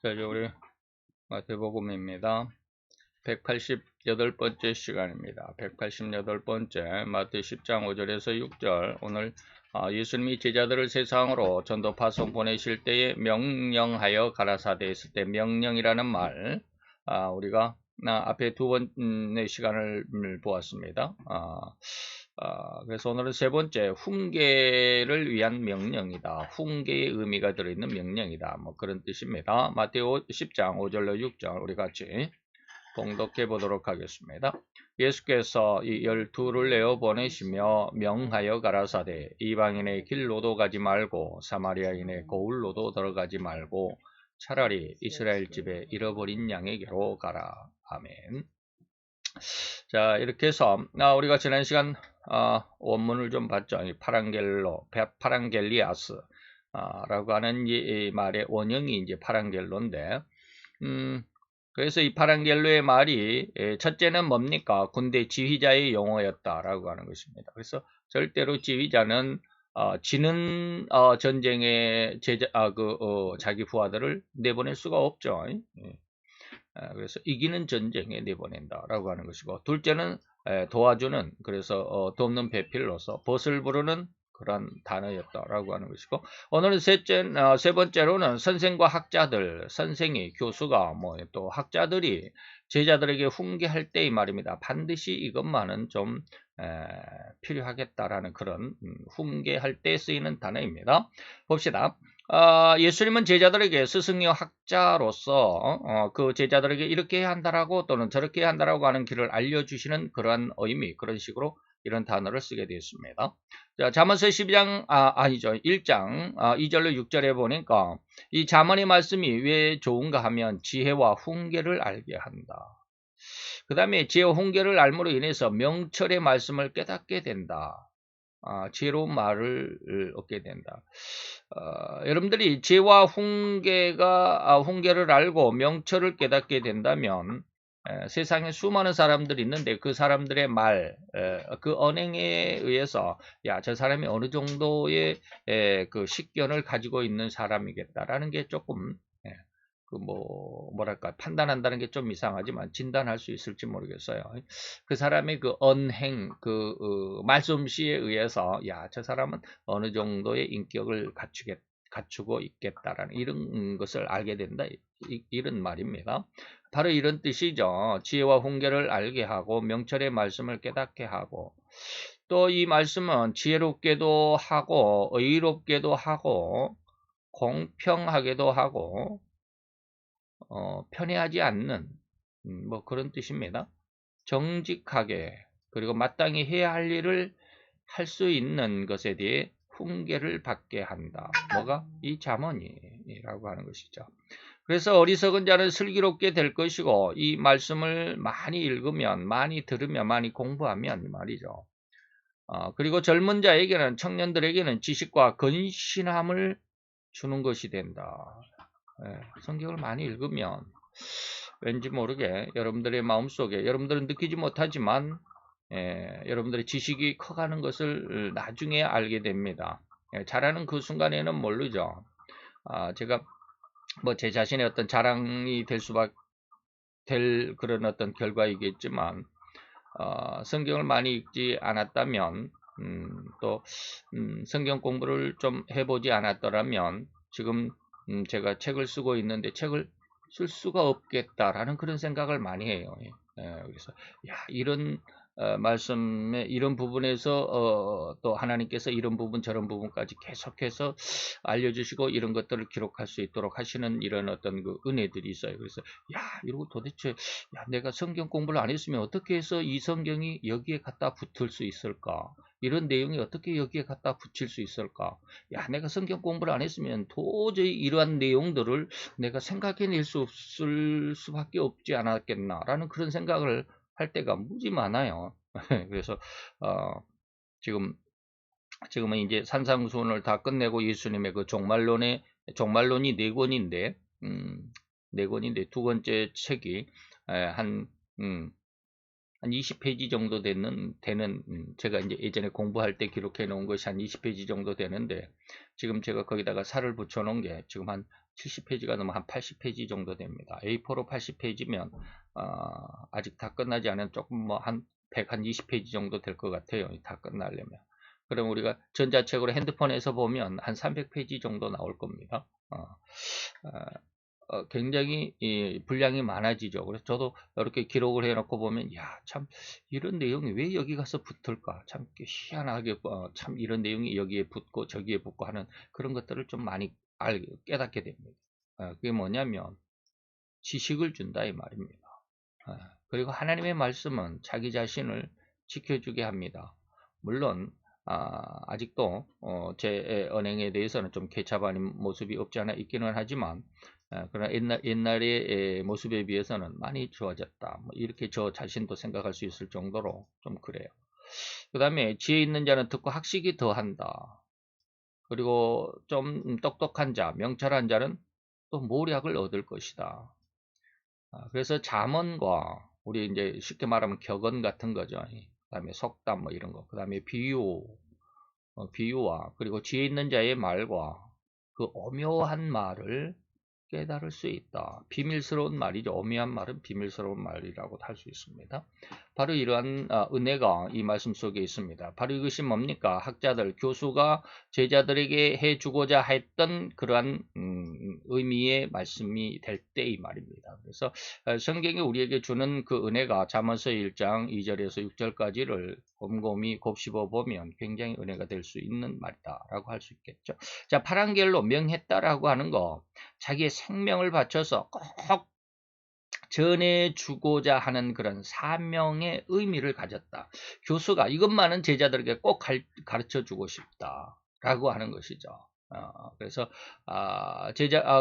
자, 이제 우리 마태복음입니다. 188번째 시간입니다. 188번째 마태 10장 5절에서 6절. 오늘 예수님이 제자들을 세상으로 전도 파송 보내실 때에 명령하여 가라사대 했을 때 명령이라는 말, 우리가 앞에 두 번의 시간을 보았습니다. 그래서 오늘은 세 번째, 훈계를 위한 명령이다. 훈계의 의미가 들어있는 명령이다. 뭐 그런 뜻입니다. 마태오 10장 5절로 6절 우리 같이 봉독해 보도록 하겠습니다. 예수께서 이 12를 내어 보내시며 명하여 가라사대 이방인의 길로도 가지 말고 사마리아인의 고을로도 들어가지 말고 차라리 이스라엘 집에 잃어버린 양에게로 가라. 아멘. 자, 이렇게 해서 우리가 지난 시간 원문을 좀 봤죠. 파랑겔리아스 라고 하는 이 말의 원형이 이제 파랑겔로인데, 그래서 이 파랑겔로의 말이 첫째는 뭡니까? 군대 지휘자의 용어였다라고 하는 것입니다. 그래서 절대로 지휘자는 지는 전쟁에 자기 부하들을 내보낼 수가 없죠. 그래서 이기는 전쟁에 내보낸다라고 하는 것이고, 둘째는 도와주는, 그래서 돕는 배필로서 벗을 부르는 그런 단어였다라고 하는 것이고, 오늘은 세 번째로는 선생과 학자들, 선생이, 교수가, 또 학자들이 제자들에게 훈계할 때의 말입니다. 반드시 이것만은 좀 필요하겠다라는 그런 훈계할 때 쓰이는 단어입니다. 봅시다. 예수님은 제자들에게 스승이요 학자로서 그 제자들에게 이렇게 해야 한다라고 또는 저렇게 해야 한다라고 하는 길을 알려주시는 그러한 의미, 그런 식으로 이런 단어를 쓰게 되었습니다. 자, 잠언서 12장, 1장 2절로 6절에 보니까 이 잠언의 말씀이 왜 좋은가 하면 지혜와 훈계를 알게 한다. 그 다음에 지혜와 훈계를 알므로 인해서 명철의 말씀을 깨닫게 된다. 지혜로운 말을 얻게 된다. 여러분들이 지혜와 훈계를 알고 명철을 깨닫게 된다면 세상에 수많은 사람들이 있는데 그 사람들의 말, 그 언행에 의해서 저 사람이 어느 정도의 그 식견을 가지고 있는 사람이겠다라는 게 조금 판단한다는 게 좀 이상하지만 진단할 수 있을지 모르겠어요. 그 사람의 그 언행, 말솜씨에 의해서 저 사람은 어느 정도의 인격을 갖추고 있겠다라는 이런 것을 알게 된다. 이런 말입니다. 바로 이런 뜻이죠. 지혜와 훈계를 알게 하고 명철의 말씀을 깨닫게 하고, 또 이 말씀은 지혜롭게도 하고 의롭게도 하고 공평하게도 하고 편애하지 않는 그런 뜻입니다. 정직하게 그리고 마땅히 해야 할 일을 할 수 있는 것에 대해 훈계를 받게 한다. 뭐가? 이 잠언이라고 하는 것이죠. 그래서 어리석은 자는 슬기롭게 될 것이고, 이 말씀을 많이 읽으면, 많이 들으면, 많이 공부하면 말이죠. 그리고 젊은 자에게는, 청년들에게는 지식과 근신함을 주는 것이 된다. 성경을 많이 읽으면 왠지 모르게 여러분들의 마음속에, 여러분들은 느끼지 못하지만 여러분들의 지식이 커가는 것을 나중에 알게 됩니다. 자라는 그 순간에는 모르죠. 제가 제 자신의 어떤 자랑이 될 그런 어떤 결과이겠지만, 성경을 많이 읽지 않았다면, 또 성경 공부를 좀 해보지 않았더라면 지금 제가 책을 쓰고 있는데 책을 쓸 수가 없겠다라는 그런 생각을 많이 해요. 그래서 이런 말씀에 이런 부분에서 또 하나님께서 이런 부분 저런 부분까지 계속해서 알려주시고 이런 것들을 기록할 수 있도록 하시는 이런 어떤 그 은혜들이 있어요. 그래서 이러고 도대체 내가 성경 공부를 안 했으면 어떻게 해서 이 성경이 여기에 갖다 붙을 수 있을까? 이런 내용이 어떻게 여기에 갖다 붙일 수 있을까? 내가 성경 공부를 안 했으면 도저히 이러한 내용들을 내가 생각해낼 수 없을 수밖에 없지 않았겠나라는 그런 생각을 할 때가 무지 많아요. 그래서 지금은 이제 산상수훈을 다 끝내고 예수님의 그 종말론이 네 권인데, 두 번째 책이 한 한 20페이지 정도 되는 제가 이제 예전에 공부할 때 기록해 놓은 것이 한 20페이지 정도 되는데, 지금 제가 거기다가 살을 붙여 놓은 게 지금 한 70페이지가 넘어 한 80페이지 정도 됩니다. A4로 80페이지면 아직 다 끝나지 않은 조금 뭐 한 120페이지 정도 될 것 같아요. 다 끝나려면. 그럼 우리가 전자책으로 핸드폰에서 보면 한 300페이지 정도 나올 겁니다. 굉장히 분량이 많아지죠. 그래서 저도 이렇게 기록을 해놓고 보면, 야, 참 이런 내용이 왜 여기 가서 붙을까? 참 희한하게 참 이런 내용이 여기에 붙고 저기에 붙고 하는 그런 것들을 좀 많이 깨닫게 됩니다. 그게 뭐냐면 지식을 준다 이 말입니다. 그리고 하나님의 말씀은 자기 자신을 지켜주게 합니다. 물론 아직도 제 언행에 대해서는 좀 개차반인 모습이 없지 않아 있기는 하지만, 그러나 옛날의 모습에 비해서는 많이 좋아졌다, 뭐 이렇게 저 자신도 생각할 수 있을 정도로 좀 그래요. 그 다음에 지혜 있는 자는 듣고 학식이 더한다. 그리고 좀 똑똑한 자, 명철한 자는 또 모략을 얻을 것이다. 그래서 잠언과 우리 이제 쉽게 말하면 격언 같은 거죠. 그 다음에 속담 뭐 이런 거, 그 다음에 비유와 그리고 지혜 있는 자의 말과 그 오묘한 말을 깨달을 수 있다. 비밀스러운 말이죠. 오묘한 말은 비밀스러운 말이라고 할 수 있습니다. 바로 이러한 은혜가 이 말씀 속에 있습니다. 바로 이것이 뭡니까? 학자들, 교수가 제자들에게 해주고자 했던 그러한 의미의 말씀이 될 때 이 말입니다. 그래서 성경이 우리에게 주는 그 은혜가 잠언서 1장 2절에서 6절까지를 곰곰이 곱씹어 보면 굉장히 은혜가 될 수 있는 말이다라고 할 수 있겠죠. 자, 파랑겔로 명했다라고 하는 거, 자기의 생명을 바쳐서 꼭 전해주고자 하는 그런 사명의 의미를 가졌다. 교수가 이것만은 제자들에게 꼭 가르쳐주고 싶다라고 하는 것이죠. 그래서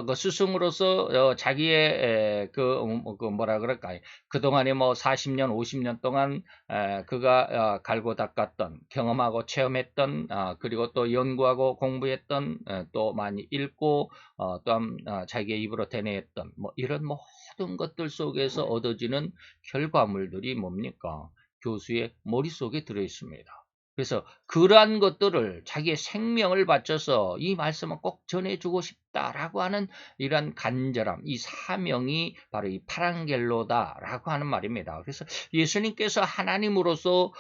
그 스승으로서 자기의 그 뭐라 그럴까, 그동안에 뭐 40년 50년 동안 그가 갈고 닦았던, 경험하고 체험했던, 그리고 또 연구하고 공부했던, 또 많이 읽고 또한 자기의 입으로 되뇌었던 뭐 이런 모든 것들 속에서 얻어지는 결과물들이 뭡니까? 교수의 머릿속에 들어 있습니다. 그래서 그러한 것들을 자기의 생명을 바쳐서 이 말씀을 꼭 전해주고 싶다라고 하는 이러한 간절함, 이 사명이 바로 이 파랑겔로다라고 하는 말입니다. 그래서 예수님께서 하나님으로서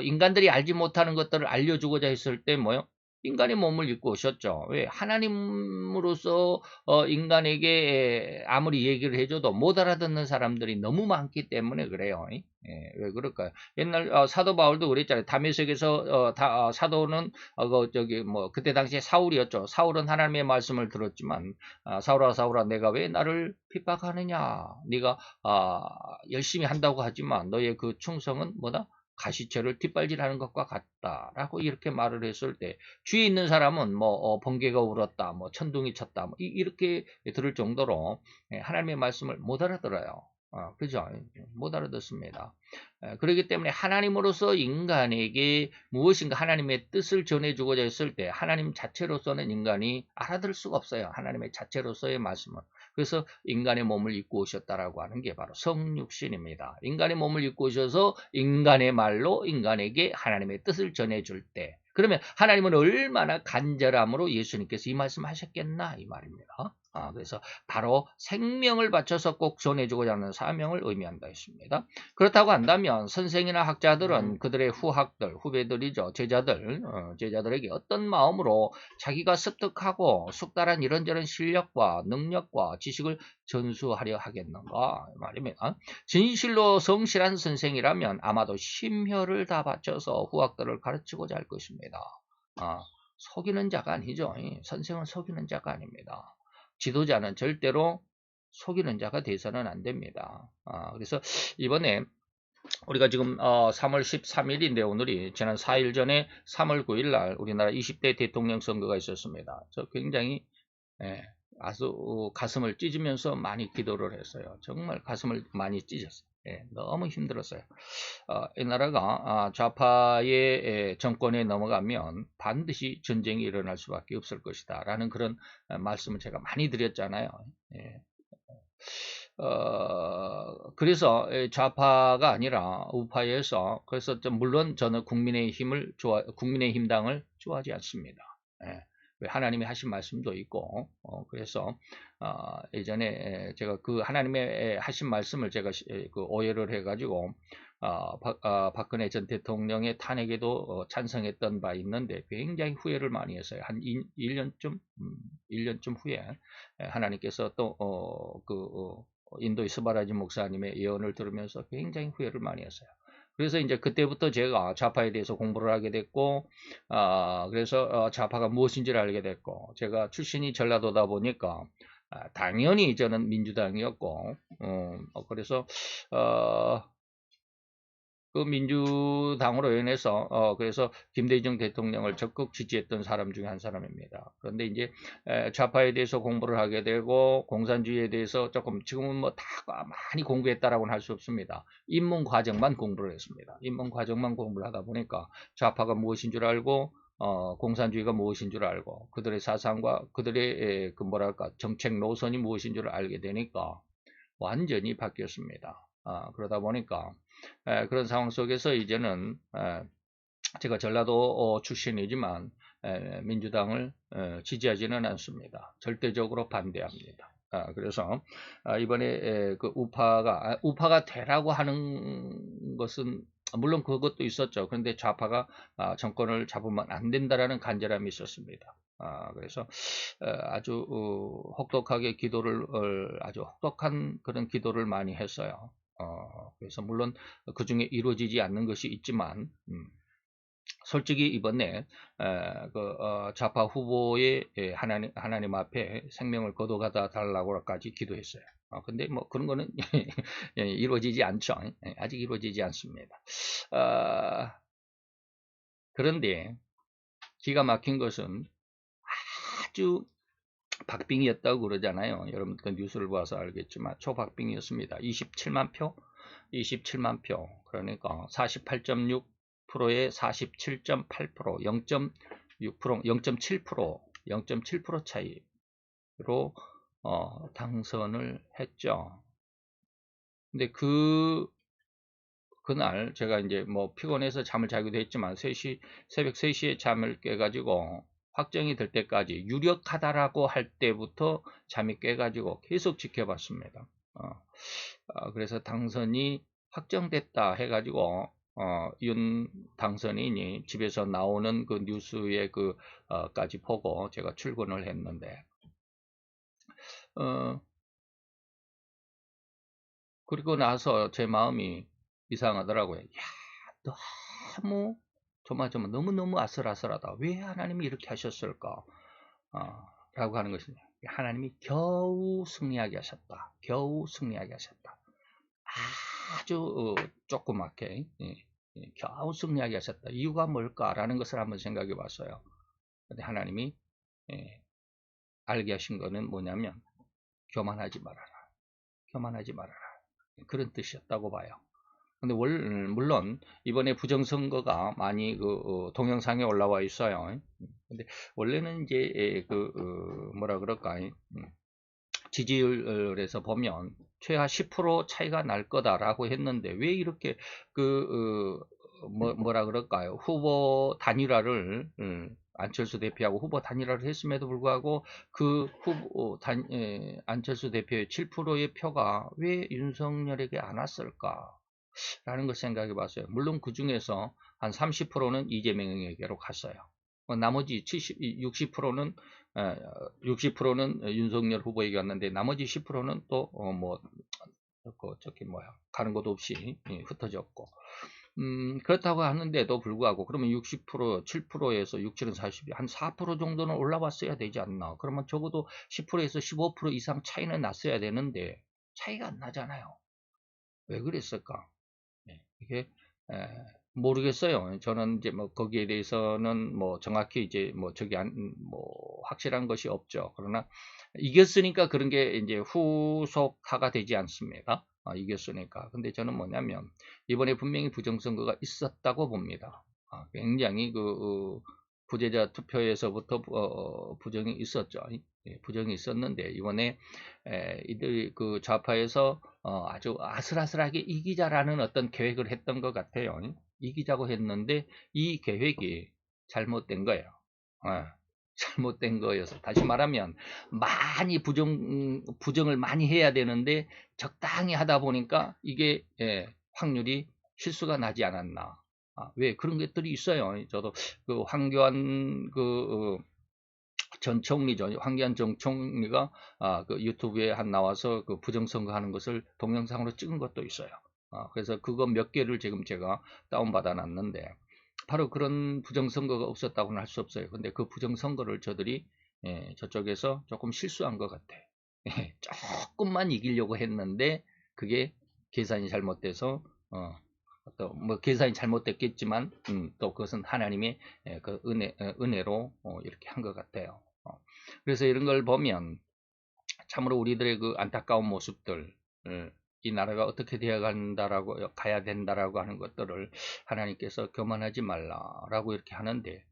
인간들이 알지 못하는 것들을 알려주고자 했을 때 뭐요? 인간의 몸을 입고 오셨죠. 왜? 하나님으로서 인간에게 아무리 얘기를 해줘도 못 알아듣는 사람들이 너무 많기 때문에 그래요. 왜 그럴까요? 옛날 사도 바울도 그랬잖아요. 다메섹에서 사도는 그때 당시에 사울이었죠. 사울은 하나님의 말씀을 들었지만, 사울아 사울아 내가 왜 나를 핍박하느냐? 네가 열심히 한다고 하지만 너의 그 충성은 뭐다? 가시처를 뒷발질하는 것과 같다라고 이렇게 말을 했을 때, 주위에 있는 사람은 뭐 번개가 울었다, 뭐 천둥이 쳤다, 뭐 이렇게 들을 정도로 하나님의 말씀을 못 알아들어요. 그죠? 못 알아듣습니다. 그렇기 때문에 하나님으로서 인간에게 무엇인가 하나님의 뜻을 전해주고자 했을 때 하나님 자체로서는 인간이 알아들을 수가 없어요. 하나님의 자체로서의 말씀을. 그래서 인간의 몸을 입고 오셨다라고 하는 게 바로 성육신입니다. 인간의 몸을 입고 오셔서 인간의 말로 인간에게 하나님의 뜻을 전해줄 때, 그러면 하나님은 얼마나 간절함으로 예수님께서 이 말씀하셨겠나 이 말입니다. 그래서 바로 생명을 바쳐서 꼭 전해주고자 하는 사명을 의미한다 했습니다. 그렇다고 한다면 선생이나 학자들은 그들의 후배들이죠. 제자들에게 어떤 마음으로 자기가 습득하고 숙달한 이런저런 실력과 능력과 지식을 전수하려 하겠는가 말입니다. 진실로 성실한 선생이라면 아마도 심혈을 다 바쳐서 후학들을 가르치고자 할 것입니다. 속이는 자가 아니죠. 선생은 속이는 자가 아닙니다. 지도자는 절대로 속이는 자가 돼서는 안 됩니다. 그래서 이번에 우리가 지금 3월 13일인데 오늘이 지난 4일 전에 3월 9일 날 우리나라 20대 대통령 선거가 있었습니다. 저 굉장히 아주 가슴을 찢으면서 많이 기도를 했어요. 정말 가슴을 많이 찢었어요. 너무 힘들었어요. 이 나라가 좌파의 정권에 넘어가면 반드시 전쟁이 일어날 수밖에 없을 것이다 라는 그런 말씀을 제가 많이 드렸잖아요. 그래서 좌파가 아니라 우파에서 그래서 물론 저는 국민의힘당을 좋아하지 않습니다. 예. 왜 하나님이 하신 말씀도 있고 그래서 예전에 제가 그 하나님의 하신 말씀을 제가 그 오해를 해가지고 박근혜 전 대통령의 탄핵에도 찬성했던 바 있는데 굉장히 후회를 많이 했어요. 한 1년쯤 후에 하나님께서 또 인도의 스바라지 목사님의 예언을 들으면서 굉장히 후회를 많이 했어요. 그래서 이제 그때부터 제가 좌파에 대해서 공부를 하게 됐고, 그래서 좌파가 무엇인지를 알게 됐고, 제가 출신이 전라도다 보니까 당연히 저는 민주당이었고, 그래서 그 민주당으로 인해서 그래서 김대중 대통령을 적극 지지했던 사람 중에 한 사람입니다. 그런데 이제 좌파에 대해서 공부를 하게 되고 공산주의에 대해서 조금 지금은 뭐 다 많이 공부했다라고는 할 수 없습니다. 입문 과정만 공부를 했습니다. 입문 과정만 공부를 하다 보니까 좌파가 무엇인 줄 알고 공산주의가 무엇인 줄 알고 그들의 사상과 그들의 그 뭐랄까 정책 노선이 무엇인 줄 알게 되니까 완전히 바뀌었습니다. 그러다 보니까 그런 상황 속에서 이제는 제가 전라도 출신이지만 민주당을 지지하지는 않습니다. 절대적으로 반대합니다. 그래서 이번에 그 우파가 되라고 하는 것은 물론 그것도 있었죠. 그런데 좌파가 정권을 잡으면 안 된다라는 간절함이 있었습니다. 그래서 아주 혹독하게 아주 혹독한 그런 기도를 많이 했어요. 그래서 물론 그 중에 이루어지지 않는 것이 있지만 솔직히 이번에 좌파 후보의 하나님 앞에 생명을 거둬가다 달라고까지 기도했어요. 근데 뭐 그런 거는 이루어지지 않죠. 아직 이루어지지 않습니다. 그런데 기가 막힌 것은 아주 박빙이었다고 그러잖아요. 여러분 그 뉴스를 봐서 알겠지만 초박빙이었습니다. 27만 표, 27만 표. 그러니까 48.6%에 47.8%, 0.6%, 0.7%, 0.7% 차이로 당선을 했죠. 근데 그날 제가 이제 뭐 피곤해서 잠을 자기도 했지만 새벽 3시에 잠을 깨가지고 확정이 될 때까지 유력하다라고 할 때부터 잠이 깨가지고 계속 지켜봤습니다. 그래서 당선이 확정됐다 해가지고 윤 당선인이 집에서 나오는 그 뉴스에 까지 보고 제가 출근을 했는데 그리고 나서 제 마음이 이상하더라고요. 야, 너무 정말 너무너무 아슬아슬하다. 왜 하나님이 이렇게 하셨을까? 라고 하는 것입니다. 하나님이 겨우 승리하게 하셨다. 겨우 승리하게 하셨다. 아주 조그맣게 겨우 승리하게 하셨다. 이유가 뭘까라는 것을 한번 생각해 봤어요. 근데 하나님이 알게 하신 거는 뭐냐면 교만하지 말아라. 교만하지 말아라. 그런 뜻이었다고 봐요. 근데 물론 이번에 부정선거가 많이 동영상에 올라와 있어요. 근데 원래는 이제 뭐라 그럴까 지지율에서 보면 최하 10% 차이가 날 거다라고 했는데 왜 이렇게 뭐라 그럴까요? 후보 단일화를 안철수 대표하고 후보 단일화를 했음에도 불구하고 안철수 대표의 7%의 표가 왜 윤석열에게 안 왔을까? 라는 걸 생각해 봤어요. 물론 그 중에서 한 30%는 이재명에게로 갔어요. 나머지 60%는 윤석열 후보에게 갔는데 나머지 10%는 또 가는 곳 없이 흩어졌고 그렇다고 하는데도 불구하고 그러면 60%, 7%에서 6, 7은 40이 한 4% 정도는 올라왔어야 되지 않나. 그러면 적어도 10%에서 15% 이상 차이는 났어야 되는데 차이가 안 나잖아요. 왜 그랬을까? 이게 모르겠어요. 저는 이제 뭐 거기에 대해서는 뭐 정확히 이제 뭐 확실한 것이 없죠. 그러나 이겼으니까 그런 게 이제 후속화가 되지 않습니다. 이겼으니까. 근데 저는 뭐냐면 이번에 분명히 부정선거가 있었다고 봅니다. 굉장히 부재자 투표에서부터 부정이 있었죠. 예, 부정이 있었는데 이번에 이들 그 좌파에서 아주 아슬아슬하게 이기자라는 어떤 계획을 했던 것 같아요. 이기자고 했는데 이 계획이 잘못된 거예요. 잘못된 거여서 다시 말하면 많이 부정을 많이 해야 되는데 적당히 하다 보니까 이게 확률이 실수가 나지 않았나. 왜 그런 것들이 있어요. 저도 그 황교안 전 총리죠. 황교안 전 총리가 그 유튜브에 한 나와서 그 부정선거 하는 것을 동영상으로 찍은 것도 있어요. 그래서 그거 몇 개를 지금 제가 다운받아 놨는데 바로 그런 부정선거가 없었다고는 할 수 없어요. 근데 그 부정선거를 저들이 저쪽에서 조금 실수한 것 같아. 조금만 이기려고 했는데 그게 계산이 잘못돼서 또 뭐 계산이 잘못됐겠지만 또 그것은 하나님의 그 은혜로 이렇게 한 것 같아요. 그래서 이런 걸 보면 참으로 우리들의 그 안타까운 모습들, 이 나라가 어떻게 가야 된다라고 하는 것들을 하나님께서 교만하지 말라라고 이렇게 하는데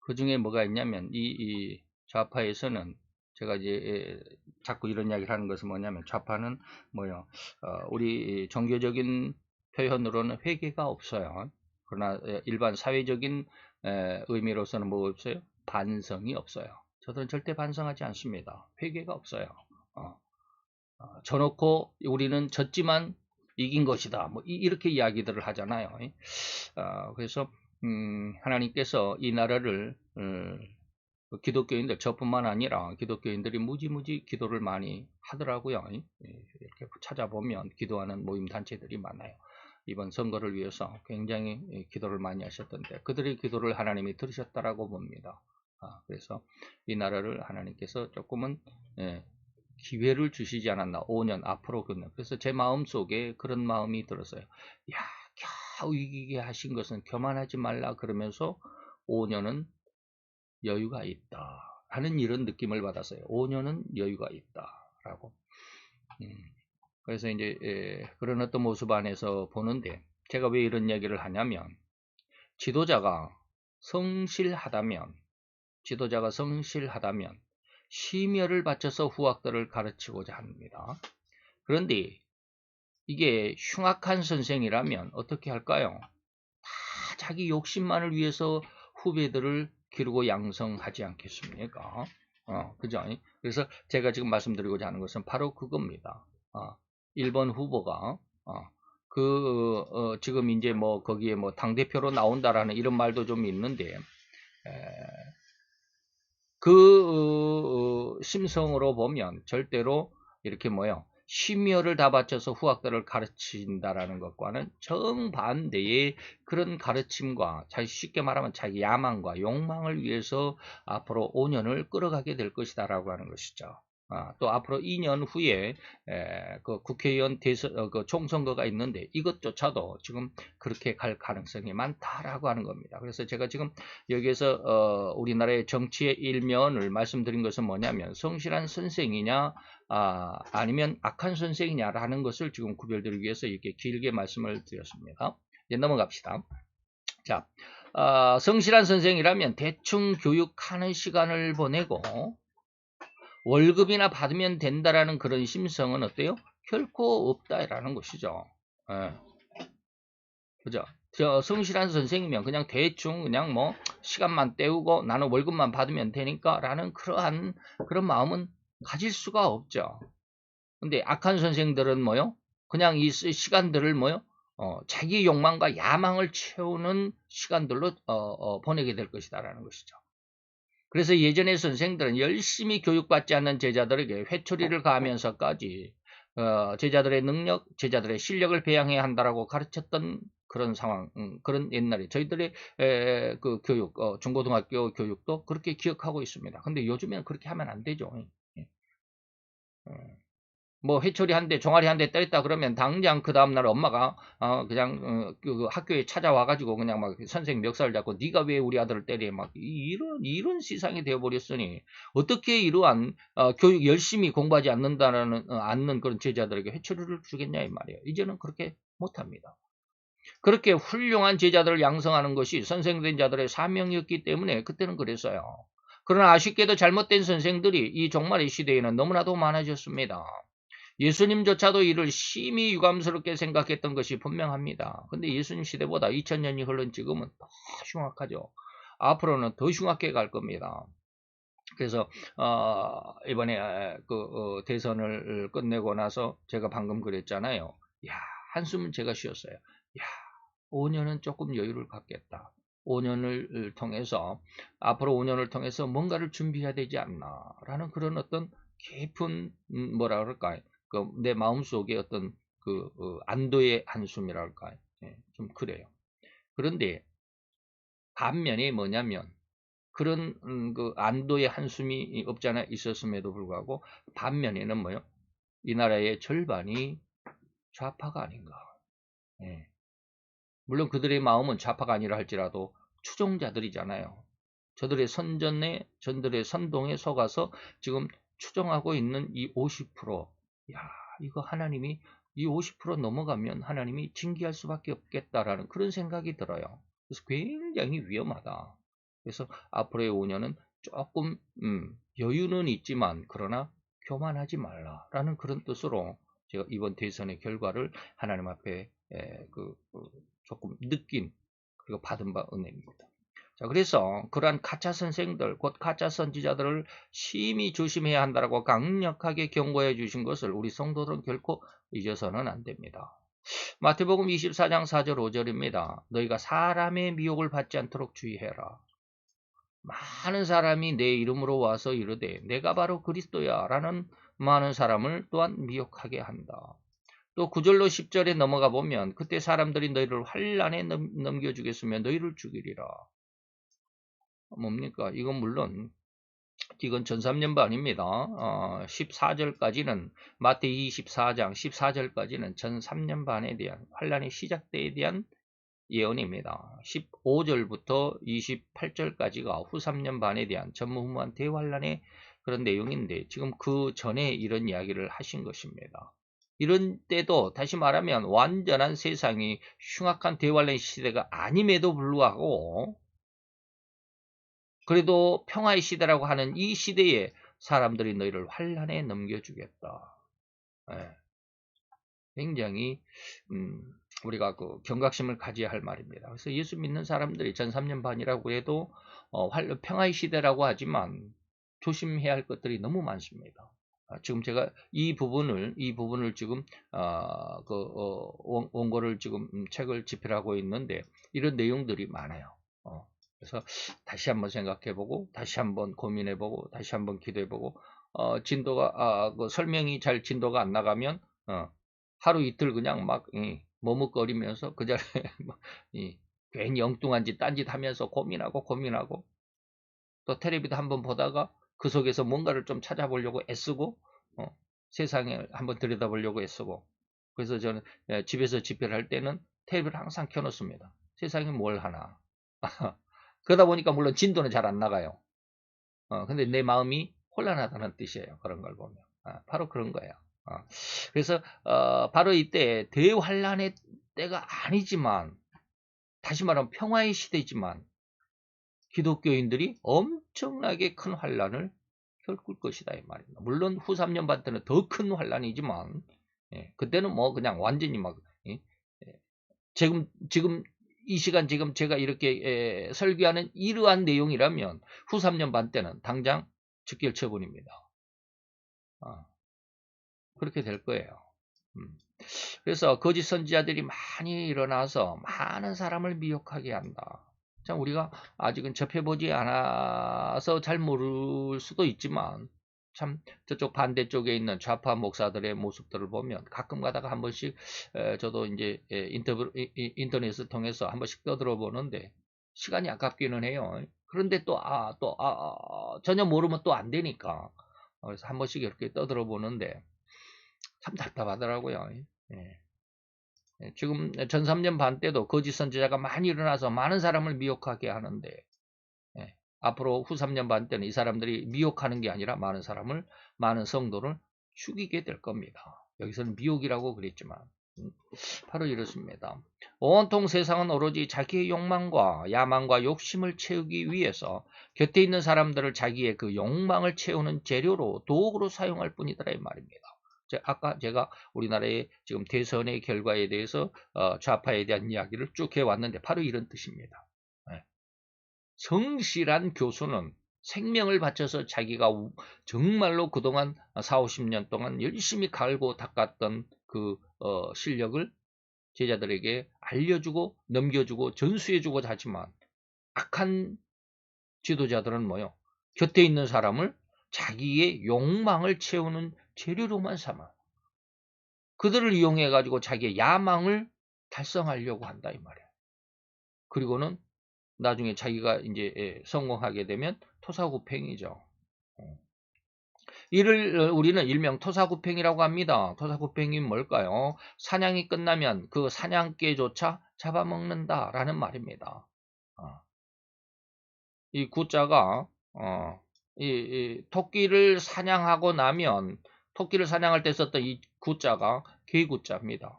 그 중에 뭐가 있냐면 이 좌파에서는 제가 이제 자꾸 이런 이야기를 하는 것은 뭐냐면 좌파는 뭐요 우리 종교적인 표현으로는 회개가 없어요. 그러나 일반 사회적인 의미로서는 뭐 없어요? 반성이 없어요. 저들은 절대 반성하지 않습니다. 회개가 없어요. 져놓고 우리는 졌지만 이긴 것이다. 뭐 이렇게 이야기들을 하잖아요. 그래서 하나님께서 이 나라를 기독교인들 저뿐만 아니라 기독교인들이 무지무지 기도를 많이 하더라고요. 이렇게 찾아보면 기도하는 모임 단체들이 많아요. 이번 선거를 위해서 굉장히 기도를 많이 하셨던데 그들의 기도를 하나님이 들으셨다라고 봅니다. 그래서 이 나라를 하나님께서 조금은 기회를 주시지 않았나. 5년 앞으로 그래서 제 마음속에 그런 마음이 들었어요. 야, 겨우 이기게 하신 것은 교만하지 말라 그러면서 5년은 여유가 있다 하는 이런 느낌을 받았어요. 5년은 여유가 있다라고. 그래서 이제 그런 어떤 모습 안에서 보는데 제가 왜 이런 얘기를 하냐면 지도자가 성실하다면 심혈을 바쳐서 후학들을 가르치고자 합니다. 그런데 이게 흉악한 선생이라면 어떻게 할까요? 다 자기 욕심만을 위해서 후배들을 기르고 양성하지 않겠습니까? 그죠? 그래서 제가 지금 말씀드리고자 하는 것은 바로 그겁니다. 1번 후보가 지금 이제 뭐 거기에 뭐 당대표로 나온다라는 이런 말도 좀 있는데 심성으로 보면 절대로 이렇게 심혈을 다 바쳐서 후학들을 가르친다라는 것과는 정반대의 그런 가르침과 쉽게 말하면 자기 야망과 욕망을 위해서 앞으로 5년을 끌어가게 될 것이다 라고 하는 것이죠. 또 앞으로 2년 후에 그 국회의원 그 총선거가 있는데 이것조차도 지금 그렇게 갈 가능성이 많다라고 하는 겁니다. 그래서 제가 지금 여기에서 우리나라의 정치의 일면을 말씀드린 것은 뭐냐면 성실한 선생이냐 아니면 악한 선생이냐라는 것을 지금 구별드리기 위해서 이렇게 길게 말씀을 드렸습니다. 이제 넘어갑시다. 자, 성실한 선생이라면 대충 교육하는 시간을 보내고 월급이나 받으면 된다라는 그런 심성은 어때요? 결코 없다라는 것이죠. 그죠? 성실한 선생이면 그냥 대충 그냥 뭐 시간만 때우고 나는 월급만 받으면 되니까 라는 그러한 그런 마음은 가질 수가 없죠. 근데 악한 선생들은 뭐요? 그냥 이 시간들을 뭐요? 자기 욕망과 야망을 채우는 시간들로 보내게 될 것이다라는 것이죠. 그래서 예전의 선생들은 열심히 교육받지 않는 제자들에게 회초리를 가하면서까지 제자들의 능력, 제자들의 실력을 배양해야 한다라고 가르쳤던 그런 상황, 그런 옛날에 저희들의 그 교육, 중고등학교 교육도 그렇게 기억하고 있습니다. 근데 요즘에는 그렇게 하면 안 되죠. 뭐 회초리 한 대, 종아리 한 대 때렸다 그러면 당장 그 다음날 엄마가 그냥 그 학교에 찾아와가지고 그냥 막 선생님 멱살 잡고 네가 왜 우리 아들을 때려 막 이런 세상이 되어버렸으니 어떻게 이러한 교육 열심히 공부하지 않는 그런 제자들에게 회초리를 주겠냐 이 말이에요. 이제는 그렇게 못합니다. 그렇게 훌륭한 제자들을 양성하는 것이 선생된 자들의 사명이었기 때문에 그때는 그랬어요. 그러나 아쉽게도 잘못된 선생들이 이 종말의 시대에는 너무나도 많아졌습니다. 예수님조차도 이를 심히 유감스럽게 생각했던 것이 분명합니다. 근데 예수님 시대보다 2000년이 흐른 지금은 더 흉악하죠. 앞으로는 더 흉악해 갈 겁니다. 그래서 이번에 대선을 끝내고 나서 제가 방금 그랬잖아요. 야, 한숨은 제가 쉬었어요. 야, 5년은 조금 여유를 갖겠다. 5년을 통해서 앞으로 5년을 통해서 뭔가를 준비해야 되지 않나라는 그런 어떤 깊은 뭐라 그럴까요? 내 마음속에 어떤 안도의 한숨이랄까요? 예, 좀 그래요. 그런데 반면에 뭐냐면 그런 그 안도의 한숨이 없잖아 있었음에도 불구하고 반면에는 뭐요? 이 나라의 절반이 좌파가 아닌가. 예. 물론 그들의 마음은 좌파가 아니라 할지라도 추종자들이잖아요. 저들의 선동에 속아서 지금 추종하고 있는 이 50%. 야, 이거 하나님이 이 50% 넘어가면 하나님이 징계할 수밖에 없겠다라는 그런 생각이 들어요. 그래서 굉장히 위험하다. 그래서 앞으로의 5년은 조금 여유는 있지만 그러나 교만하지 말라라는 그런 뜻으로 제가 이번 대선의 결과를 하나님 앞에 조금 느낀 그리고 받은 바 은혜입니다. 자, 그래서 그러한 가짜 선생들, 곧 가짜 선지자들을 심히 조심해야 한다고 강력하게 경고해 주신 것을 우리 성도들은 결코 잊어서는 안 됩니다. 마태복음 24장 4절 5절입니다. 너희가 사람의 미혹을 받지 않도록 주의해라. 많은 사람이 내 이름으로 와서 이르되 내가 바로 그리스도야 라는 많은 사람을 또한 미혹하게 한다. 또 9절로 10절에 넘어가 보면 그때 사람들이 너희를 환란에 넘겨주겠으며 너희를 죽이리라. 뭡니까? 이건 전3년반입니다. 14절까지는 마태 24장 14절까지는 전3년반에 대한 환란의 시작대에 대한 예언입니다. 15절부터 28절까지가 후 3년 반에 대한 전무후무한 대환란의 그런 내용인데 지금 그 전에 이런 이야기를 하신 것입니다. 이런 때도 다시 말하면 완전한 세상이 흉악한 대환란 시대가 아님에도 불구하고 그래도 평화의 시대라고 하는 이 시대에 사람들이 너희를 환란에 넘겨주겠다. 예, 굉장히 우리가 경각심을 가져야 할 말입니다. 그래서 예수 믿는 사람들이 전 3년 반이라고 해도 평화의 시대라고 하지만 조심해야 할 것들이 너무 많습니다. 지금 제가 이 부분을 지금 원고를 지금 책을 집필하고 있는데 이런 내용들이 많아요. 그래서 다시 한번 생각해보고 다시 한번 고민해보고 다시 한번 기도해보고 진도가 설명이 잘 진도가 안 나가면 하루 이틀 그냥 막 머뭇거리면서 그 자리에 괜히 엉뚱한 짓 딴짓 하면서 고민하고 또 텔레비도 한번 보다가 그 속에서 뭔가를 좀 찾아보려고 애쓰고 세상에 한번 들여다보려고 애쓰고 그래서 저는 집에서 집회를 할 때는 텔레비를 항상 켜놓습니다. 세상에 뭘 하나 그러다 보니까 물론 진도는 잘 안 나가요. 근데 내 마음이 혼란하다는 뜻이에요. 그런 걸 보면 바로 그런 거예요. 그래서 바로 이때 대환란의 때가 아니지만 다시 말하면 평화의 시대지만 기독교인들이 엄청나게 큰 환란을 겪을 것이다 이 말입니다. 물론 후 3년 반 때는 더 큰 환란이지만 그때는 뭐 그냥 완전히 막 지금 이 시간 지금 제가 이렇게 설교하는 이러한 내용이라면 후 3년 반 때는 당장 즉결 처분입니다. 그렇게 될 거예요. 그래서 거짓 선지자들이 많이 일어나서 많은 사람을 미혹하게 한다. 참 우리가 아직은 접해보지 않아서 잘 모를 수도 있지만 참 저쪽 반대쪽에 있는 좌파 목사들의 모습들을 보면 가끔 가다가 한 번씩 저도 이제 인터넷을 통해서 한 번씩 떠들어 보는데 시간이 아깝기는 해요. 그런데 또 전혀 모르면 또 안 되니까 그래서 한 번씩 이렇게 떠들어 보는데 참 답답하더라고요. 지금 전 3년 반 때도 거짓 선지자가 많이 일어나서 많은 사람을 미혹하게 하는데 앞으로 후 3년 반 때는 이 사람들이 미혹하는 게 아니라 많은 성도를 죽이게 될 겁니다. 여기서는 미혹이라고 그랬지만 바로 이렇습니다. 온통 세상은 오로지 자기의 욕망과 야망과 욕심을 채우기 위해서 곁에 있는 사람들을 자기의 그 욕망을 채우는 재료로 도구로 사용할 뿐이더라 이 말입니다. 아까 제가 우리나라의 지금 대선의 결과에 대해서 좌파에 대한 이야기를 쭉 해왔는데 바로 이런 뜻입니다. 성실한 교수는 생명을 바쳐서 자기가 정말로 그동안 4, 50년 동안 열심히 갈고 닦았던 그 실력을 제자들에게 알려주고 넘겨주고 전수해주고 하지만 악한 지도자들은 뭐요? 곁에 있는 사람을 자기의 욕망을 채우는 재료로만 삼아 그들을 이용해 가지고 자기의 야망을 달성하려고 한다 이 말이야. 그리고는 나중에 자기가 이제 성공하게 되면 토사구팽이죠. 이를 우리는 일명 토사구팽이라고 합니다. 토사구팽이 뭘까요? 사냥이 끝나면 그 사냥개조차 잡아먹는다라는 말입니다. 이 구자가 이 토끼를 사냥하고 나면 토끼를 사냥할 때 썼던 이 구자가 개구자입니다.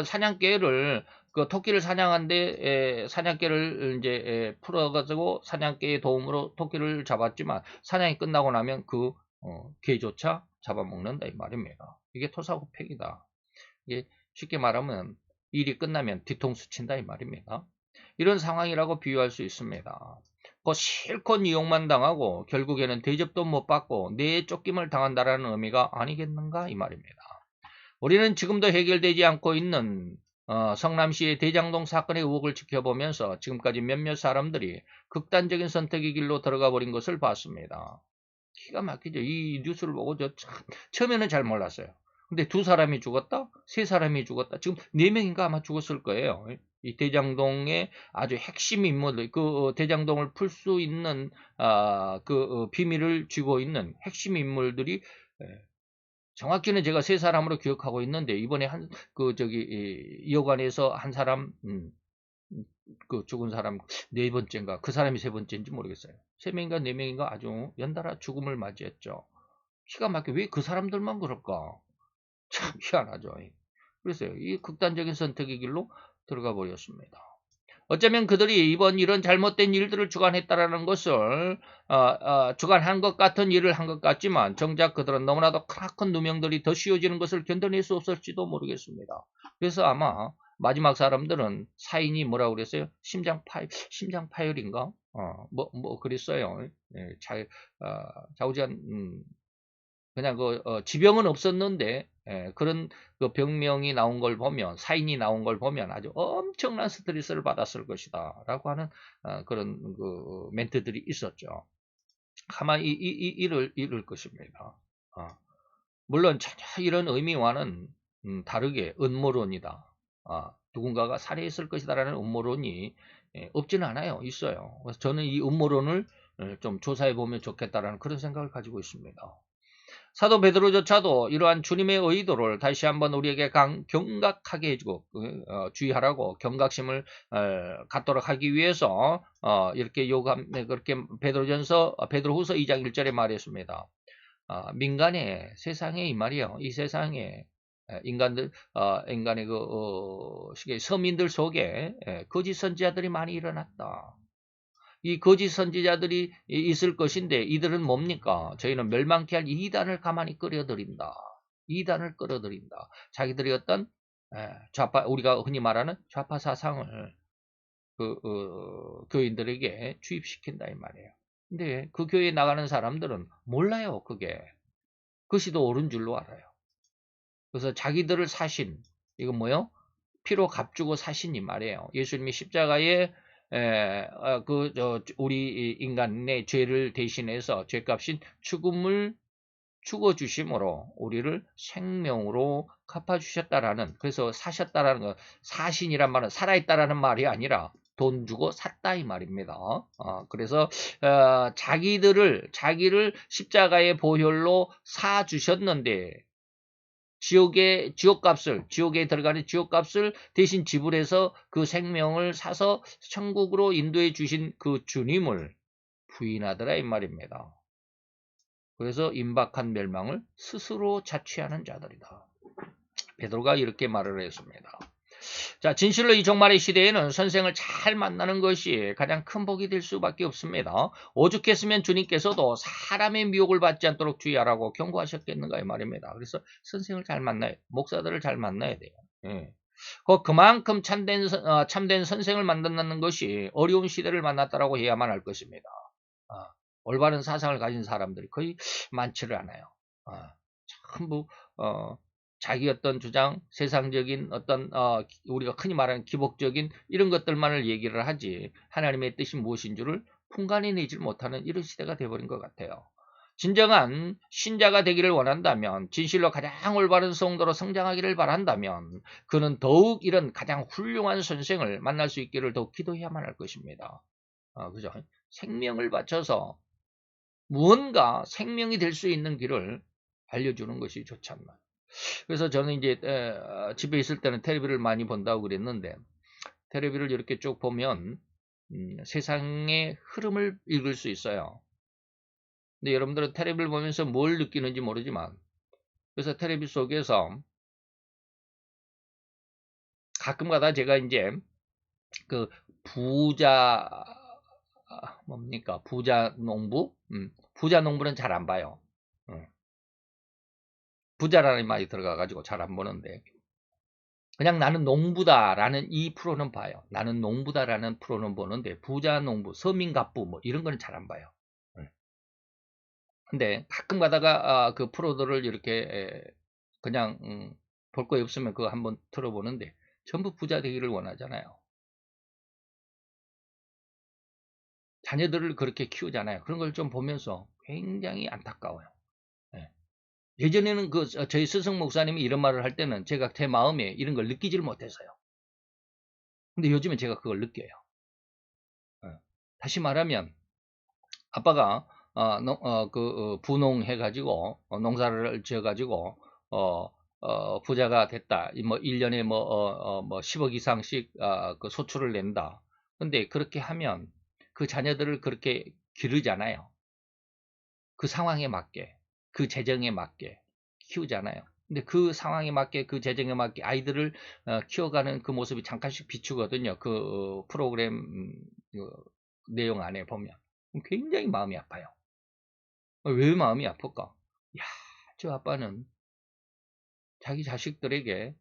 사냥개를 그 토끼를 사냥한데 사냥개를 이제 풀어가지고 사냥개의 도움으로 토끼를 잡았지만 사냥이 끝나고 나면 그 개조차 잡아먹는다 이 말입니다. 이게 토사구팽이다. 이게 쉽게 말하면 일이 끝나면 뒤통수 친다 이 말입니다. 이런 상황이라고 비유할 수 있습니다. 실컷 이용만 당하고 결국에는 대접도 못 받고 내 쫓김을 당한다라는 의미가 아니겠는가 이 말입니다. 우리는 지금도 해결되지 않고 있는 성남시의 대장동 사건의 의혹을 지켜보면서 지금까지 몇몇 사람들이 극단적인 선택의 길로 들어가 버린 것을 봤습니다. 기가 막히죠. 이 뉴스를 보고 처음에는 잘 몰랐어요. 근데 2사람이 죽었다? 3사람이 죽었다? 지금 4명인가 아마 죽었을 거예요. 이 대장동의 아주 핵심 인물들, 그 대장동을 풀 수 있는 비밀을 쥐고 있는 핵심 인물들이 정확히는 제가 3사람으로 기억하고 있는데 이번에 이 여관에서 한 사람 그 죽은 사람 4번째인가 그 사람이 3번째인지 모르겠어요. 3명인가 4명인가 아주 연달아 죽음을 맞이했죠. 기가 막혀 왜 그 사람들만 그럴까? 참 희한하죠. 그래서요. 이 극단적인 선택의 길로 들어가 버렸습니다. 어쩌면 그들이 이번 이런 잘못된 일들을 주관했다라는 것을 주관한 것 같은 일을 한 것 같지만 정작 그들은 너무나도 크나큰 누명들이 더 씌워지는 것을 견뎌낼 수 없을지도 모르겠습니다. 그래서 아마 마지막 사람들은 사인이 뭐라고 그랬어요? 심장 파열인가? 그랬어요. 예, 좌우지간 그냥 지병은 없었는데 그런 그 병명이 나온 걸 보면 사인이 나온 걸 보면 아주 엄청난 스트레스를 받았을 것이다 라고 하는 그런 그 멘트들이 있었죠. 아마 이럴 것입니다. 물론 전혀 이런 의미와는 다르게 음모론이다. 누군가가 살해했을 것이다라는 음모론이 없지는 않아요. 있어요. 그래서 저는 이 음모론을 좀 조사해 보면 좋겠다라는 그런 생각을 가지고 있습니다. 사도 베드로조차도 이러한 주님의 의도를 다시 한번 우리에게 경각하게 해주고 주의하라고 경각심을 갖도록 하기 위해서 이렇게 그렇게 베드로후서 2장 1절에 말했습니다. 민간의 세상에 이 말이요. 이 세상에 인간의 서민들 속에 거짓 선지자들이 많이 일어났다. 이 거짓 선지자들이 있을 것인데 이들은 뭡니까? 저희는 멸망케 할 이단을 가만히 끌어들인다. 이단을 끌어들인다. 자기들이 어떤 좌파 우리가 흔히 말하는 좌파 사상을 교인들에게 주입시킨다 이 말이에요. 근데 그 교회에 나가는 사람들은 몰라요. 그것이 더 옳은 줄로 알아요. 그래서 자기들을 사신 이건 뭐요? 피로 값주고 사신 이 말이에요. 예수님이 십자가에 우리 인간의 죄를 대신해서 죄값인 죽음을 죽어주심으로 우리를 생명으로 갚아주셨다라는 그래서 사셨다라는 거 사신이란 말은 살아있다라는 말이 아니라 돈 주고 샀다 이 말입니다. 그래서 자기를 십자가의 보혈로 사주셨는데 지옥에 들어가는 지옥값을 대신 지불해서 그 생명을 사서 천국으로 인도해 주신 그 주님을 부인하더라 이 말입니다. 그래서 임박한 멸망을 스스로 자취하는 자들이다. 베드로가 이렇게 말을 했습니다. 자, 진실로 이 종말의 시대에는 선생을 잘 만나는 것이 가장 큰 복이 될 수밖에 없습니다. 오죽했으면 주님께서도 사람의 미혹을 받지 않도록 주의하라고 경고하셨겠는가 이 말입니다. 그래서 선생을 잘 만나야, 목사들을 잘 만나야 돼요. 예. 그만큼 참된 선생을 만든다는 것이 어려운 시대를 만났다라고 해야만 할 것입니다. 올바른 사상을 가진 사람들이 거의 많지를 않아요. 전부 자기 어떤 주장, 세상적인 어떤 우리가 흔히 말하는 기복적인 이런 것들만을 얘기를 하지 하나님의 뜻이 무엇인 줄을 풍간에 내지 못하는 이런 시대가 되어버린 것 같아요. 진정한 신자가 되기를 원한다면, 진실로 가장 올바른 성도로 성장하기를 바란다면 그는 더욱 이런 가장 훌륭한 선생을 만날 수 있기를 더욱 기도해야만 할 것입니다. 그죠? 생명을 바쳐서 무언가 생명이 될 수 있는 길을 알려주는 것이 좋지 않나. 그래서 저는 이제 집에 있을 때는 텔레비를 많이 본다고 그랬는데, 텔레비를 이렇게 쭉 보면 세상의 흐름을 읽을 수 있어요. 근데 여러분들은 텔레비를 보면서 뭘 느끼는지 모르지만, 그래서 텔레비 속에서 가끔가다 제가 이제 그 부자 뭡니까, 부자 농부, 부자 농부는 잘 안 봐요. 부자라는 말이 들어가가지고 잘 안 보는데, 그냥 나는 농부다라는 이 프로는 봐요. 나는 농부다라는 프로는 보는데, 부자 농부, 서민갑부 뭐 이런 거는 잘 안 봐요. 근데 가끔 가다가 그 프로들을 이렇게 그냥 볼 거 없으면 그거 한번 틀어보는데, 전부 부자 되기를 원하잖아요. 자녀들을 그렇게 키우잖아요. 그런 걸 좀 보면서 굉장히 안타까워요. 예전에는 저희 스승 목사님이 이런 말을 할 때는 제가 제 마음에 이런 걸 느끼지를 못했어요. 근데 요즘엔 제가 그걸 느껴요. 다시 말하면 아빠가 분농해가지고 농사를 지어가지고 부자가 됐다. 뭐 1년에 뭐 10억 이상씩 그 소출을 낸다. 근데 그렇게 하면 그 자녀들을 그렇게 기르잖아요. 그 상황에 맞게, 그 재정에 맞게 키우잖아요. 근데 그 상황에 맞게, 그 재정에 맞게 아이들을 키워가는 그 모습이 잠깐씩 비추거든요. 그 프로그램 내용 안에 보면 굉장히 마음이 아파요. 왜 마음이 아플까? 야, 저 아빠는 자기 자식들에게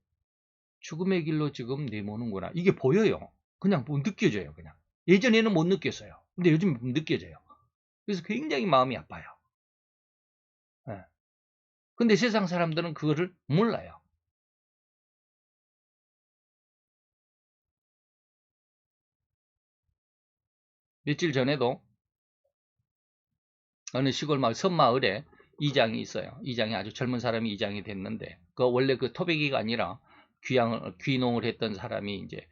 죽음의 길로 지금 내모는구나. 이게 보여요. 그냥 뭐 느껴져요. 그냥. 예전에는 못 느꼈어요. 근데 요즘 느껴져요. 그래서 굉장히 마음이 아파요. 예. 근데 세상 사람들은 그거를 몰라요. 며칠 전에도 어느 시골 마을, 섬마을에 이장이 있어요. 이장이 아주 젊은 사람이 이장이 됐는데, 원래 그 토백이가 아니라 귀농을 했던 사람이 이제,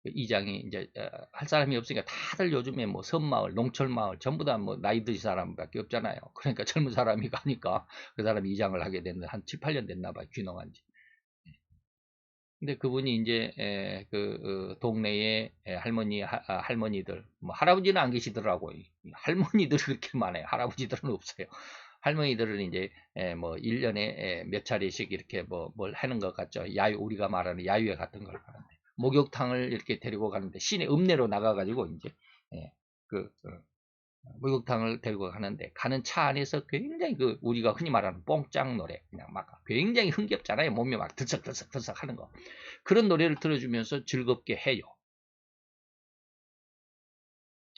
이장이 이제, 할 사람이 없으니까 다들 요즘에 뭐 섬마을, 농촌마을, 전부 다 뭐 나이 드신 사람밖에 없잖아요. 그러니까 젊은 사람이 가니까 그 사람이 이장을 하게 됐는데, 한 7, 8년 됐나 봐요. 귀농한 지. 근데 그분이 이제 동네에 할머니들, 뭐 할아버지는 안 계시더라고요. 할머니들이 그렇게 많아요. 할아버지들은 없어요. 할머니들은 이제 뭐 1년에 몇 차례씩 이렇게 뭘 하는 것 같죠. 우리가 말하는 야유회 같은 걸 하는데, 목욕탕을 이렇게 데리고 가는데, 시내 읍내로 나가가지고 이제 예, 그 목욕탕을 데리고 가는데, 가는 차 안에서 굉장히 우리가 흔히 말하는 뽕짝 노래, 그냥 막 굉장히 흥겹잖아요. 몸이 막 들썩들썩 하는 거. 그런 노래를 들어주면서 즐겁게 해요.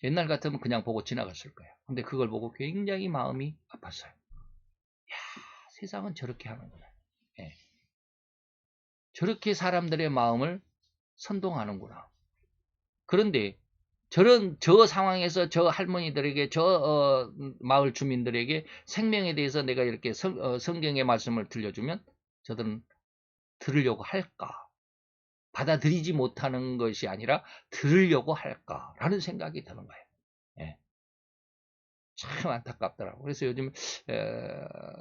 옛날 같으면 그냥 보고 지나갔을 거예요. 근데 그걸 보고 굉장히 마음이 아팠어요. 야, 세상은 저렇게 하는구나. 예. 저렇게 사람들의 마음을 선동하는구나. 그런데 저 상황에서 저 할머니들에게, 마을 주민들에게 생명에 대해서 내가 이렇게 성경의 말씀을 들려주면 저들은 들으려고 할까? 받아들이지 못하는 것이 아니라 들으려고 할까라는 생각이 드는 거예요. 예. 참 안타깝더라고요. 그래서 요즘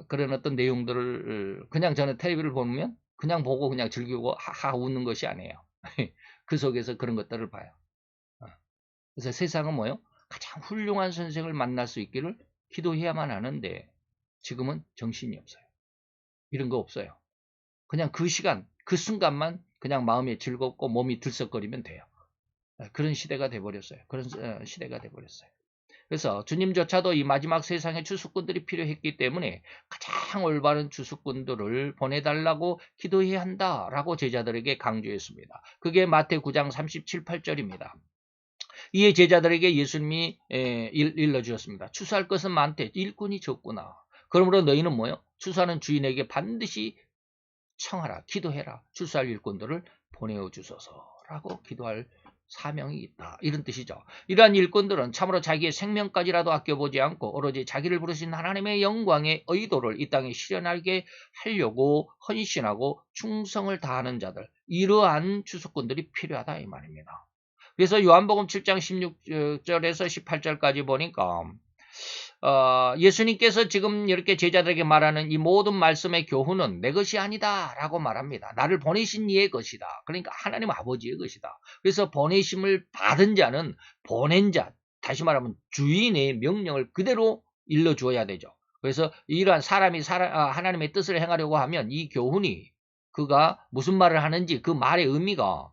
그런 어떤 내용들을 그냥 저는 텔레비를 보면 그냥 보고 그냥 즐기고 하하 웃는 것이 아니에요. 그 속에서 그런 것들을 봐요. 그래서 세상은 뭐요? 가장 훌륭한 선생을 만날 수 있기를 기도해야만 하는데, 지금은 정신이 없어요. 이런 거 없어요. 그냥 그 시간, 그 순간만 그냥 마음이 즐겁고 몸이 들썩거리면 돼요. 그런 시대가 돼버렸어요. 그런 시대가 돼버렸어요. 그래서 주님조차도 이 마지막 세상에 주수꾼들이 필요했기 때문에 가장 올바른 주수꾼들을 보내달라고 기도해야 한다라고 제자들에게 강조했습니다. 그게 마태 9장 37, 8절입니다. 이에 제자들에게 예수님이 일러주셨습니다. 추수할 것은 많대. 일꾼이 적구나. 그러므로 너희는 뭐요? 추수하는 주인에게 반드시 청하라, 기도해라. 추수할 일꾼들을 보내어 주소서라고 기도할 사명이 있다. 이런 뜻이죠. 이러한 일꾼들은 참으로 자기의 생명까지라도 아껴보지 않고 오로지 자기를 부르신 하나님의 영광의 의도를 이 땅에 실현하게 하려고 헌신하고 충성을 다하는 자들, 이러한 주수꾼들이 필요하다 이 말입니다. 그래서 요한복음 7장 16절에서 18절까지 보니까 예수님께서 지금 이렇게 제자들에게 말하는 이 모든 말씀의 교훈은 내 것이 아니다 라고 말합니다. 나를 보내신 이의 것이다. 그러니까 하나님 아버지의 것이다. 그래서 보내심을 받은 자는 보낸 자, 다시 말하면 주인의 명령을 그대로 일러주어야 되죠. 그래서 이러한 사람이 하나님의 뜻을 행하려고 하면 이 교훈이 그가 무슨 말을 하는지 그 말의 의미가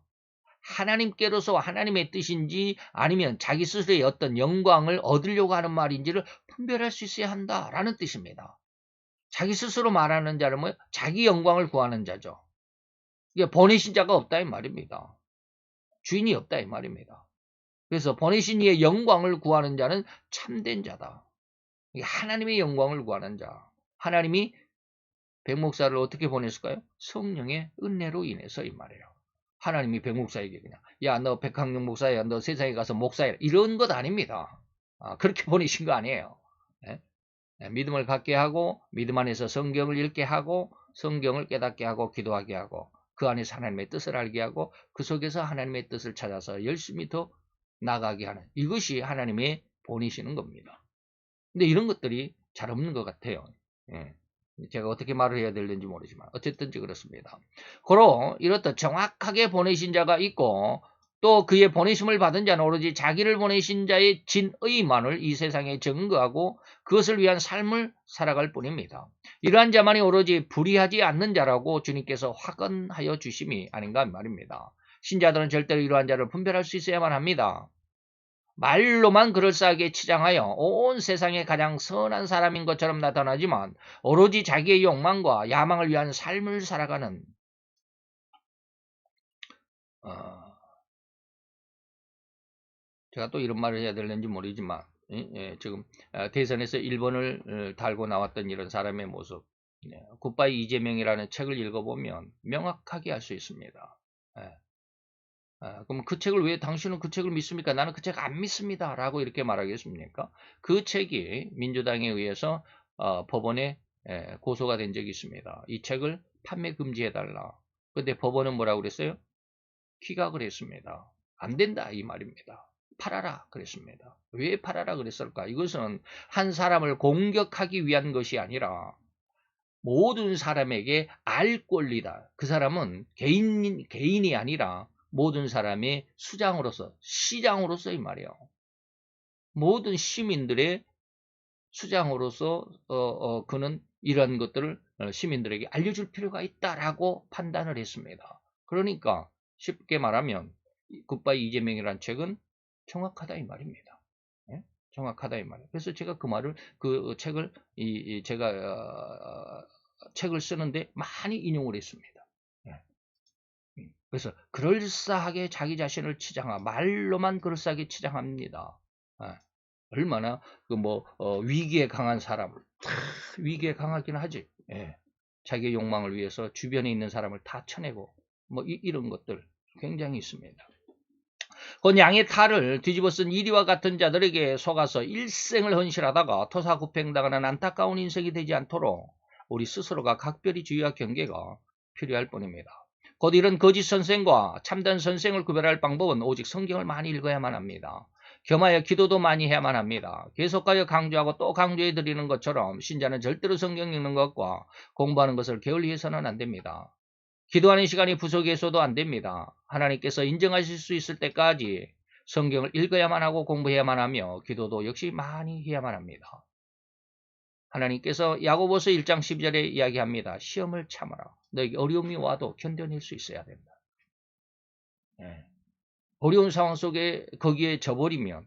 하나님께로서 하나님의 뜻인지 아니면 자기 스스로의 어떤 영광을 얻으려고 하는 말인지를 분별할 수 있어야 한다라는 뜻입니다. 자기 스스로 말하는 자는 뭐예요? 자기 영광을 구하는 자죠. 이게 보내신 자가 없다 이 말입니다. 주인이 없다 이 말입니다. 그래서 보내신 이의 영광을 구하는 자는 참된 자다. 하나님의 영광을 구하는 자. 하나님이 백목사를 어떻게 보냈을까요? 성령의 은혜로 인해서 이 말이에요. 하나님이 백목사에게 그냥 야 너 백학용 목사야 너 세상에 가서 목사해라 이런 것 아닙니다. 그렇게 보내신 거 아니에요. 네? 믿음을 갖게 하고 믿음 안에서 성경을 읽게 하고 성경을 깨닫게 하고 기도하게 하고 그 안에서 하나님의 뜻을 알게 하고 그 속에서 하나님의 뜻을 찾아서 열심히 더 나가게 하는 이것이 하나님의 보내시는 겁니다. 근데 이런 것들이 잘 없는 것 같아요. 예. 제가 어떻게 말을 해야 될는지 모르지만 어쨌든지 그렇습니다. 고로 이렇듯 정확하게 보내신 자가 있고 또 그의 보내심을 받은 자는 오로지 자기를 보내신 자의 진의만을 이 세상에 증거하고 그것을 위한 삶을 살아갈 뿐입니다. 이러한 자만이 오로지 불의하지 않는 자라고 주님께서 확언하여 주심이 아닌가 말입니다. 신자들은 절대로 이러한 자를 분별할 수 있어야만 합니다. 말로만 그럴싸하게 치장하여 온 세상에 가장 선한 사람인 것처럼 나타나지만 오로지 자기의 욕망과 야망을 위한 삶을 살아가는 제가 또 이런 말을 해야 될는지 모르지만 지금 대선에서 1번을 달고 나왔던 이런 사람의 모습 굿바이 이재명이라는 책을 읽어보면 명확하게 알 수 있습니다. 그럼 그 책을 왜 당신은 그 책을 믿습니까? 나는 그 책 안 믿습니다. 라고 이렇게 말하겠습니까? 그 책이 민주당에 의해서 법원에 고소가 된 적이 있습니다. 이 책을 판매 금지해달라. 근데 법원은 뭐라고 그랬어요? 기각을 했습니다. 안 된다 이 말입니다. 팔아라 그랬습니다. 왜 팔아라 그랬을까? 이것은 한 사람을 공격하기 위한 것이 아니라 모든 사람에게 알 권리다. 그 사람은 개인이 아니라 모든 사람의 수장으로서 시장으로서 이 말이에요. 모든 시민들의 수장으로서 그는 이런 것들을 시민들에게 알려줄 필요가 있다라고 판단을 했습니다. 그러니까 쉽게 말하면 굿바이 이재명이라는 책은 정확하다 이 말입니다. 예? 정확하다 이 말이에요. 그래서 제가 그 말을 그 책을 제가 책을 쓰는데 많이 인용을 했습니다. 예. 그래서 그럴싸하게 자기 자신을 말로만 그럴싸하게 치장합니다. 얼마나 위기에 강한 사람을 위기에 강하긴 하지. 예. 자기의 욕망을 위해서 주변에 있는 사람을 다 쳐내고 이런 것들 굉장히 있습니다. 그 양의 탈을 뒤집어 쓴 이리와 같은 자들에게 속아서 일생을 헌신하다가 토사구팽당하는 안타까운 인생이 되지 않도록 우리 스스로가 각별히 주의와 경계가 필요할 뿐입니다. 곧 이런 거짓 선생과 참된 선생을 구별할 방법은 오직 성경을 많이 읽어야만 합니다. 겸하여 기도도 많이 해야만 합니다. 계속하여 강조하고 또 강조해 드리는 것처럼 신자는 절대로 성경 읽는 것과 공부하는 것을 게을리해서는 안 됩니다. 기도하는 시간이 부족해서도 안 됩니다. 하나님께서 인정하실 수 있을 때까지 성경을 읽어야만 하고 공부해야만 하며 기도도 역시 많이 해야만 합니다. 하나님께서 야고보서 1장 12절에 이야기합니다. 시험을 참아라. 너에게 어려움이 와도 견뎌낼 수 있어야 된다. 예. 어려운 상황 속에 거기에 져버리면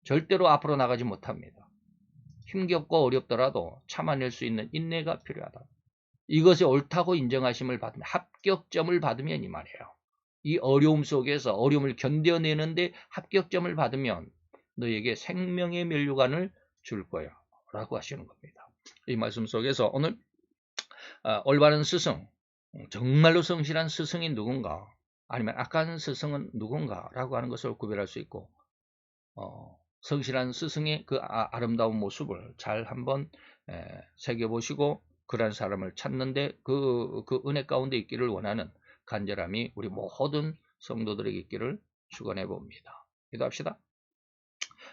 절대로 앞으로 나가지 못합니다. 힘겹고 어렵더라도 참아낼 수 있는 인내가 필요하다. 이것이 옳다고 인정하심을 받으면, 합격점을 받으면 이 말이에요. 이 어려움 속에서 어려움을 견뎌내는데 합격점을 받으면 너에게 생명의 면류관을 줄 거야 라고 하시는 겁니다. 이 말씀 속에서 오늘 올바른 스승, 정말로 성실한 스승이 누군가, 아니면 악한 스승은 누군가 라고 하는 것을 구별할 수 있고, 성실한 스승의 그 아름다운 모습을 잘 한번 새겨보시고 그런 사람을 찾는데 그 은혜 가운데 있기를 원하는 간절함이 우리 모든 성도들에게 있기를 축원해 봅니다. 기도합시다.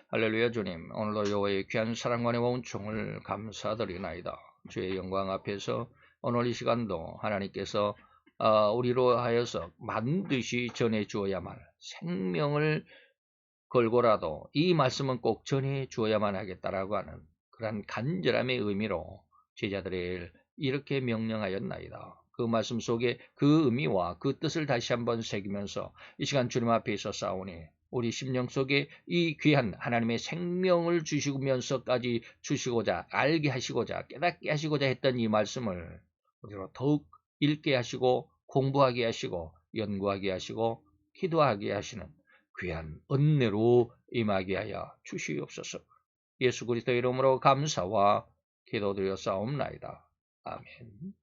할렐루야. 주님, 오늘도 여호와의 귀한 사랑과 은총을 감사드리나이다. 주의 영광 앞에서 오늘 이 시간도 하나님께서 우리로 하여서 반드시 전해 주어야만, 생명을 걸고라도 이 말씀은 꼭 전해 주어야만 하겠다라고 하는 그런 간절함의 의미로 제자들을 이렇게 명령하였나이다. 그 말씀 속에 그 의미와 그 뜻을 다시 한번 새기면서 이 시간 주님 앞에 있어 싸우니 우리 심령 속에 이 귀한 하나님의 생명을 주시면서까지 주시고자, 알게 하시고자, 깨닫게 하시고자 했던 이 말씀을 우리로 더욱 읽게 하시고 공부하게 하시고 연구하게 하시고 기도하게 하시는 귀한 은혜로 임하게 하여 주시옵소서. 예수 그리스도 이름으로 감사와 기도드려 싸움나이다. 아멘.